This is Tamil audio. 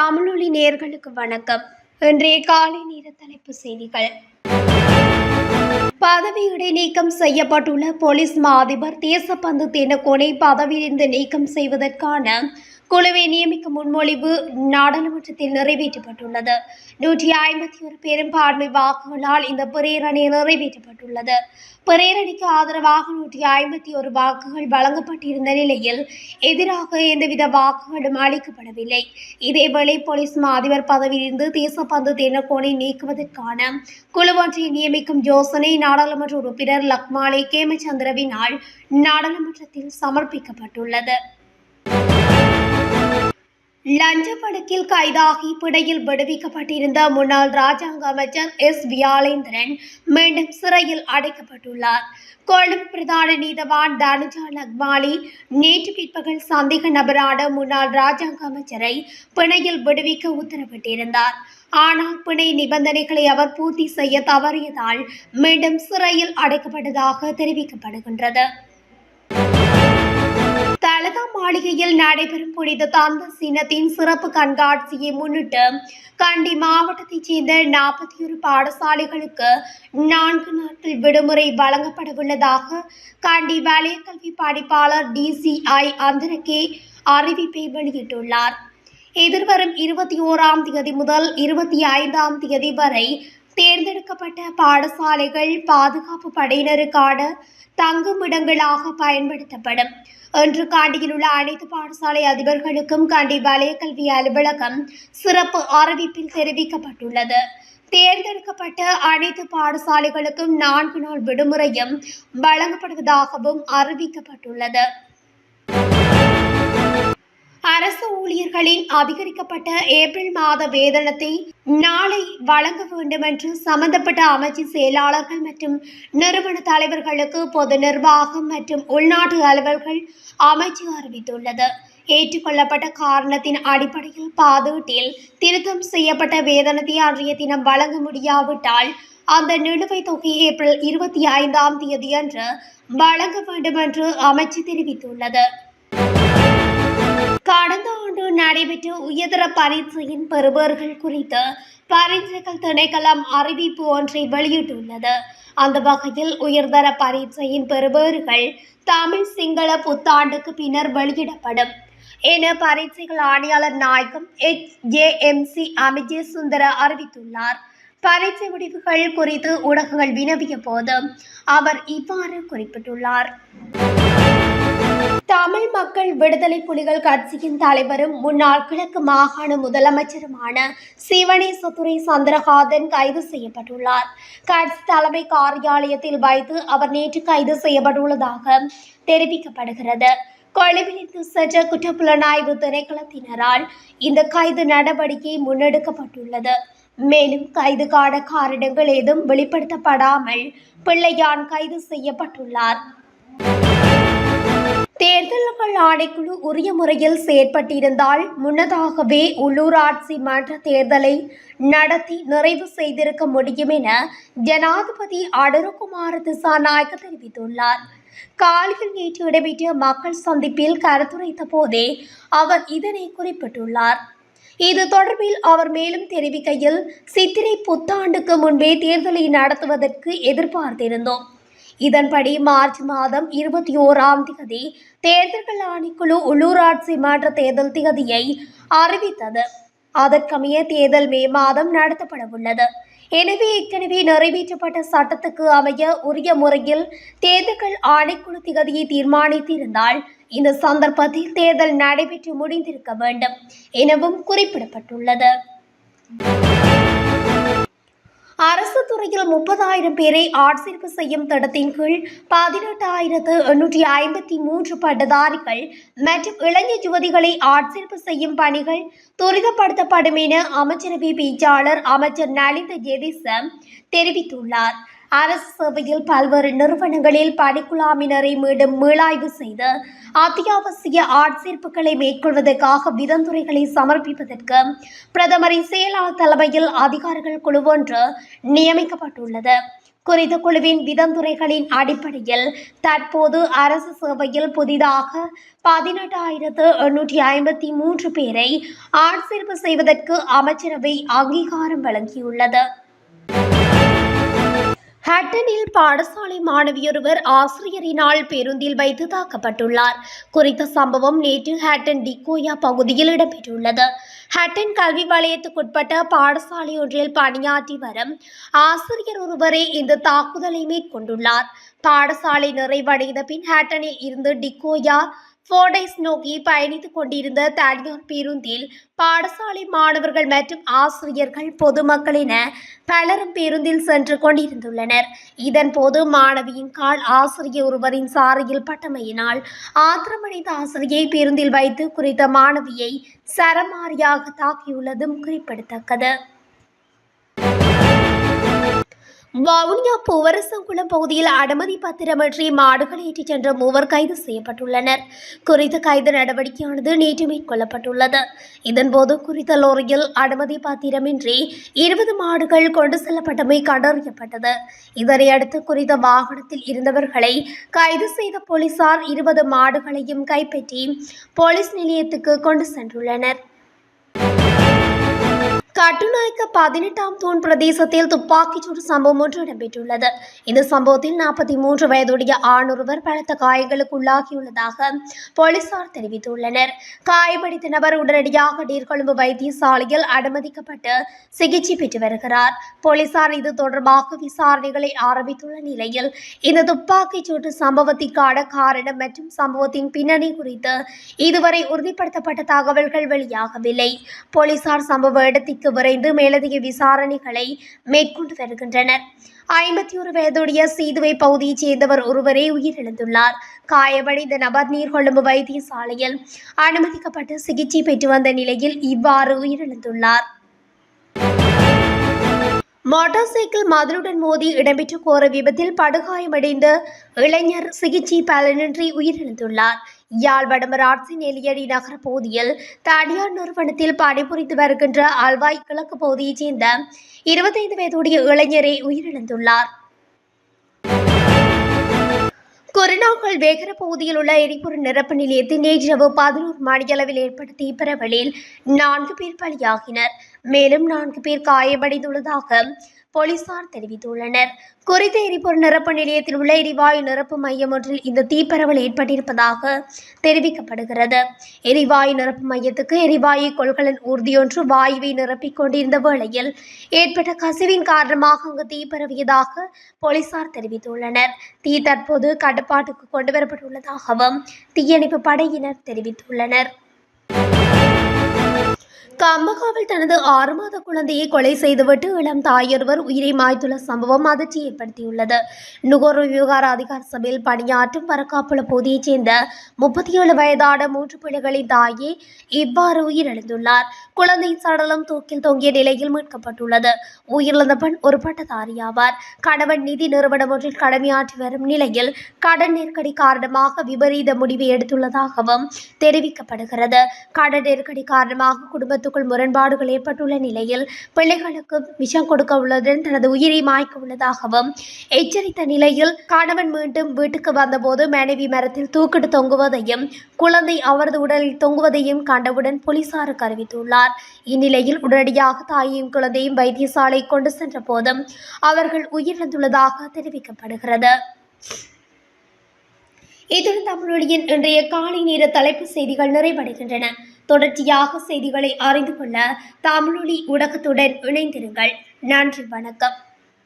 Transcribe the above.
தமிழொலி நேயர்களுக்கு வணக்கம். இன்றைய காலை நேர தலைப்பு செய்திகள். பதவி இடைநீக்கம் செய்யப்பட்டுள்ள போலீஸ் மா அதிபர் தேசப்பந்து தென்னக்கோனை பதவியிலிருந்து நீக்கம் செய்வதற்கான குழுவை நியமிக்கும் முன்மொழிவு நாடாளுமன்றத்தில் நிறைவேற்றப்பட்டுள்ளது. 151 பெரும்பான்மை வாக்குகளால் இந்த பிரேரணை நிறைவேற்றப்பட்டுள்ளது. பிரேரணைக்கு ஆதரவாக 151 வாக்குகள் வழங்கப்பட்டிருந்த நிலையில் எதிராக எந்தவித வாக்குகளும் அளிக்கப்படவில்லை. இதேவேளை போலீஸ் மா அதிபர் பதவியிலிருந்து தேசப்பந்து தென்னக்கோனை நீக்குவதற்கான குழு ஒன்றை நியமிக்கும் யோசனை நாடாளுமன்ற உறுப்பினர் லக்மாலே கேமச்சந்திரவினால் நாடாளுமன்றத்தில் சமர்ப்பிக்கப்பட்டுள்ளது. லஞ்ச வழக்கில் கைதாகி பிணையில் விடுவிக்கப்பட்டிருந்த முன்னாள் ராஜாங்க அமைச்சர் எஸ் வியாளேந்திரன் மீண்டும் சிறையில் அடைக்கப்பட்டுள்ளார். கொழும்பு பிரதான நீதவான் தனுஜா லக்மாலி நேற்று பிற்பகல் சந்தேக நபரான முன்னாள் ராஜாங்க அமைச்சரை பிணையில் விடுவிக்க உத்தரவிட்டிருந்தார். ஆனால் பிணை நிபந்தனைகளை அவர் பூர்த்தி செய்ய தவறியதால் மீண்டும் சிறையில் அடைக்கப்பட்டதாக தெரிவிக்கப்படுகின்றது. தலதா மாளிகையில் நடைபெறும் புனித தந்த சின்னத்தின் சிறப்பு கண்காட்சியை முன்னிட்டு கண்டி மாவட்டத்தைச் சேர்ந்த 41 பாடசாலைகளுக்கு 4 நாட்கள் விடுமுறை வழங்கப்படவுள்ளதாக கண்டி வலய கல்வி பணிப்பாளர் DCI அந்தரக்கே அறிவிப்பை வெளியிட்டுள்ளார். எதிர்வரும் 21ஆம் தேதி முதல் 25ஆம் தேதி வரை தேர்ந்தெடுக்கப்பட்ட பாடசாலைகள் பாதுகாப்பு படையினருக்கான தங்குமிடங்களாக பயன்படுத்தப்படும் என்று காண்டியில் உள்ள அனைத்து பாடசாலை அதிபர்களுக்கும் காண்டி வலய கல்வி அலுவலகம் சிறப்பு அறிவிப்பில் தெரிவிக்கப்பட்டுள்ளது. தேர்ந்தெடுக்கப்பட்ட அனைத்து பாடசாலைகளுக்கும் 4 நாள் விடுமுறையும் வழங்கப்படுவதாகவும் அறிவிக்கப்பட்டுள்ளது. அரசு ஊழியர்களின் அதிகரிக்கப்பட்ட ஏப்ரல் மாத வேதனத்தை நாளை வழங்க வேண்டும் என்று சம்பந்தப்பட்ட அமைச்சு செயலாளர்கள் மற்றும் நிறுவன தலைவர்களுக்கு பொது நிர்வாகம் மற்றும் உள்நாட்டு அலுவலர்கள் அமைச்சு அறிவித்துள்ளது. ஏற்றுக்கொள்ளப்பட்ட காரணத்தின் அடிப்படையில் பாதீட்டில் திருத்தம் செய்யப்பட்ட வேதனத்தை அன்றைய தினம் வழங்க முடியாவிட்டால் அந்த நிலுவைத் தொகை ஏப்ரல் 25ஆம் தேதியன்று வழங்க வேண்டும் என்று அமைச்சு தெரிவித்துள்ளது. கடந்த ஆண்டு நடைபெற்ற உயர்தர பரீட்சையின் பெறுபவர்கள் குறித்து பரீட்சைகள் திணைக்களம் அறிவிப்பு ஒன்றை வெளியிட்டுள்ளது. அந்த வகையில் உயர்தர பரீட்சையின் பெறுபவர்கள் தமிழ் சிங்கள புத்தாண்டுக்கு பின்னர் வெளியிடப்படும் என பரீட்சைகள் ஆணையாளர் நாயகம் HJMC அமிஜே சுந்தர அறிவித்துள்ளார். பரீட்சை முடிவுகள் குறித்து ஊடகங்கள் வினவிய போது அவர் இவ்வாறு குறிப்பிட்டுள்ளார். தமிழ் மக்கள் விடுதலை புலிகள் கட்சியின் தலைவரும் முன்னாள் கிழக்கு மாகாண முதலமைச்சருமான சிவனேசதுரை சந்திரகாந்தன் கைது செய்யப்பட்டுள்ளார். கட்சி தலைமை காரியாலயத்தில் வைத்து அவர் நேற்று கைது செய்யப்பட்டுள்ளதாக தெரிவிக்கப்படுகிறது. கொழும்பிலிருந்து சென்ற குற்றப்புலனாய்வு திணைக்களத்தினரால் இந்த கைது நடவடிக்கை முன்னெடுக்கப்பட்டுள்ளது. மேலும் கைதுக்கான காரணங்கள் ஏதும் வெளிப்படுத்தப்படாமல் பிள்ளையான் கைது செய்யப்பட்டுள்ளார். தேர்தல்கள் ஆணைக்குழு உரிய முறையில் செயற்பட்டிருந்தால் முன்னதாகவே உள்ளூராட்சி மன்ற தேர்தலை நடத்தி நிறைவு செய்திருக்க முடியும் என ஜனாதிபதி அனுரகுமார திசாநாயக்க தெரிவித்துள்ளார். காலையில் நேற்று இடம்பெற்ற மக்கள் சந்திப்பில் கருத்துரைத்த போதே அவர் இதனை குறிப்பிட்டுள்ளார். இது தொடர்பில் அவர் மேலும் தெரிவிக்கையில், சித்திரை புத்தாண்டுக்கு முன்பே தேர்தலை நடத்துவதற்கு எதிர்பார்த்திருந்தோம். இதன்படி மார்ச் மாதம் 21ஆம் தேதி தேர்தல்கள் ஆணைக்குழு உள்ளூராட்சி மன்ற தேர்தல் தேதியை அறிவித்தது. அதற்கமைய தேர்தல் மே மாதம் நடத்தப்படவுள்ளது. எனவே ஏற்கனவே நிறைவேற்றப்பட்ட சட்டத்துக்கு அமைய உரிய முறையில் தேர்தல்கள் ஆணைக்குழு திகதியை தீர்மானித்திருந்தால் இந்த சந்தர்ப்பத்தில் தேர்தல் நடைபெற்று முடிந்திருக்க வேண்டும் எனவும் குறிப்பிடப்பட்டுள்ளது. அரசு துறையில் 30,000 பேரை ஆட்சேர்ப்பு செய்யும் திட்டத்தின் கீழ் 18,853 பட்டதாரிகள் மற்றும் இளைஞர் யுவதிகளை ஆட்சேர்ப்பு செய்யும் பணிகள் துரிதப்படுத்தப்படும் என அமைச்சரவை பேச்சாளர் அமைச்சர் நலிந்த ஜெதிச தெரிவித்துள்ளார். அரசு சேவையில் பல்வேறு நிறுவனங்களில் பணிக்குழாமினரை மீண்டும் மீளாய்வு செய்து அத்தியாவசிய ஆட்சேர்ப்புகளை மேற்கொள்வதற்காக விதந்துரைகளை சமர்ப்பிப்பதற்கு பிரதமரின் செயலாளர் தலைமையில் அதிகாரிகள் குழு ஒன்று நியமிக்கப்பட்டுள்ளது. குறித்த குழுவின் விதந்துரைகளின் அடிப்படையில் தற்போது அரசு சேவையில் புதிதாக 18,853 பேரை ஆட்சேர்ப்பு செய்வதற்கு அமைச்சரவை அங்கீகாரம் வழங்கியுள்ளது. ஹட்டனில் பாடசாலை மாணவியொருவர் ஆசிரியரினால் பேருந்தில் வைத்து தாக்கப்பட்டுள்ளார். குறித்த சம்பவம் நேற்று ஹட்டன் டிக்கோயா பகுதியில் இடம்பெற்றுள்ளது. ஹட்டன் கல்வி வலயத்துக்குட்பட்ட பாடசாலை ஒன்றில் பணியாற்றி வரும் ஆசிரியர் ஒருவரே இந்த தாக்குதலை மேற்கொண்டுள்ளார். பாடசாலை நிறைவடைந்த பின் ஹட்டனில் இருந்து டிக்கோயா போர்டைஸ் நோக்கி பயணித்துக் கொண்டிருந்த தனியார் பேருந்தில் பாடசாலை மாணவர்கள் மற்றும் ஆசிரியர்கள் பொதுமக்கள் என பலரும் பேருந்தில் சென்று கொண்டிருந்துள்ளனர். இதன்போது மாணவியின் கால் ஆசிரியர் ஒருவரின் சாரியில் பட்டமையினால் ஆத்திரமடைந்த ஆசிரியை பேருந்தில் வைத்து குறித்த மாணவியை சரமாரியாக தாக்கியுள்ளதும் குறிப்பிடத்தக்கது. வவுனியா பூவரசங்குளம் பகுதியில் அனுமதி பத்திரமின்றி மாடுகளை ஏற்றிச் சென்ற மூவர் கைது செய்யப்பட்டுள்ளனர். குறித்த கைது நடவடிக்கையானது நேற்று மேற்கொள்ளப்பட்டுள்ளது. இதன்போது குறித்த லோரியில் அனுமதி பத்திரமின்றி 20 மாடுகள் கொண்டு செல்லப்பட்டமை கண்டறியப்பட்டது. இதனையடுத்து குறித்த வாகனத்தில் இருந்தவர்களை கைது செய்த போலீசார் 20 மாடுகளையும் கைப்பற்றி போலீஸ் நிலையத்துக்கு கொண்டு சென்றுள்ளனர். கட்டுநாயக்க 18ஆம் தூண் பிரதேசத்தில் துப்பாக்கிச்சூடு சம்பவம் ஒன்று இடம்பெற்றுள்ளது. இந்த சம்பவத்தில் 43 வயதுடைய ஆணொருவர் பலத்த காயங்களுக்கு உள்ளாகியுள்ளதாக போலீசார் தெரிவித்துள்ளனர். காயமடைந்த நபர் உடனடியாக நீர்கொழும்பு வைத்தியசாலையில் அனுமதிக்கப்பட்டு சிகிச்சை பெற்று வருகிறார். போலீசார் இது தொடர்பாக விசாரணைகளை ஆரம்பித்துள்ள நிலையில் இந்த துப்பாக்கிச்சூடு சம்பவத்திற்கான காரணம் மற்றும் சம்பவத்தின் பின்னணி குறித்து இதுவரை உறுதிப்படுத்தப்பட்ட தகவல்கள் வெளியாகவில்லை. போலீசார் சம்பவ இடத்திற்கு விரைந்து மேலதிக விசாரணைகளை மேற்கொண்டு வருகின்றனர். 51 வயதுடைய சீதுவை பகுதியைச் சேர்ந்தவர் ஒருவரே உயிரிழந்துள்ளார். காயமடைந்த நபர் நீர்கொழும்பு வைத்தியசாலையில் அனுமதிக்கப்பட்டு சிகிச்சை பெற்று வந்த நிலையில் இவ்வாறு உயிரிழந்துள்ளார். மோட்டார் சைக்கிள் மதிலுடன் மோதி இடம்பெற்ற கோர விபத்தில் படுகாயமடைந்த இளைஞர் சிகிச்சை பலனின்றி உயிரிழந்துள்ளார். யாழ் வடமராட்சி நெல்லியடி நகர பகுதியில் தனியார் நிறுவனத்தில் பணிபுரிந்து வருகின்ற அல்வாய் கிழக்கு பகுதியைச் சேர்ந்த 25 வயதுடைய இளைஞரே உயிரிழந்துள்ளார். கொரோனாக்கள் வேகர பகுதியில் உள்ள எரிபொருள் நிரப்பு நிலையத்தில் நேற்றிரவு 11 மணியளவில் ஏற்பட்ட தீப்பரவலில் 4 பேர் பலியாகினர். மேலும் 4 பேர் காயமடைந்துள்ளதாக போலீசார் தெரிவித்துள்ளனர். குறித்த எரிபொருள் நிரப்பு நிலையத்தில் உள்ள எரிவாயு நிரப்பு மையம் ஒன்றில் இந்த தீப்பரவல் ஏற்பட்டிருப்பதாக தெரிவிக்கப்படுகிறது. எரிவாயு நிரப்பு மையத்துக்கு எரிவாயு கொள்கலன் ஊர்தியொன்று வாயுவை நிரப்பிக் கொண்டிருந்த வேளையில் ஏற்பட்ட கசிவின் காரணமாக அங்கு தீ பரவியதாக போலீசார் தெரிவித்துள்ளனர். தீ தற்போது கட்டுப்பாட்டுக்கு கொண்டுவரப்பட்டுள்ளதாகவும் தீயணைப்பு படையினர் தெரிவித்துள்ளனர். கம்பகாவில் தனது 6 மாத குழந்தையை கொலை செய்துவிட்டு இளம் தாயொருவர் உயிரை மாய்த்துள்ள சம்பவம் அதிர்ச்சி ஏற்படுத்தியுள்ளது. நுகர்வோர் விவகார அதிகார சபையில் பணியாற்றும் வரக்காப்புல பகுதியைச் சேர்ந்த 37 வயதான 3 பிள்ளைகளின் தாயே இவ்வாறு உயிரிழந்துள்ளார். குழந்தையின் சடலம் தூக்கில் தொங்கிய நிலையில் மீட்கப்பட்டுள்ளது. உயிரிழந்த பெண் ஒரு பட்டதாரியாவார். கணவன் நிதி நிறுவனம் ஒன்றில் கடமையாற்றி வரும் நிலையில் கடன் நெருக்கடி காரணமாக விபரீத முடிவை எடுத்துள்ளதாகவும் தெரிவிக்கப்படுகிறது. கடன் நெருக்கடி காரணமாக குடும்பத்துக்குள் முரண்பாடுகள் ஏற்பட்டுள்ள நிலையில் பிள்ளைகளுக்கு விஷம் கொடுக்க உள்ளதுடன் தனது உயிரை மாய்க்க உள்ளதாகவும் எச்சரித்த நிலையில் கணவன் மீண்டும் வீட்டுக்கு வந்தபோது மனைவி மரத்தில் தூக்கிட்டு தொங்குவதையும் குழந்தை அவரது உடலில் தொங்குவதையும் கண்டவுடன் போலீசாருக்கு அறிவித்துள்ளார். இந்நிலையில் உடனடியாக தாயையும் குழந்தையும் வைத்தியசாலை கொண்டு சென்ற போதும் அவர்கள் உயிரிழந்துள்ளதாக தெரிவிக்கப்படுகிறது. இத்துடன் தமிழொலியின் இன்றைய காலை நேர தலைப்பு செய்திகள் நிறைவடைகின்றன. தொடர்ச்சியாக செய்திகளை அறிந்து கொள்ள தமிழொலி ஊடகத்துடன் இணைந்திருங்கள். நன்றி, வணக்கம்.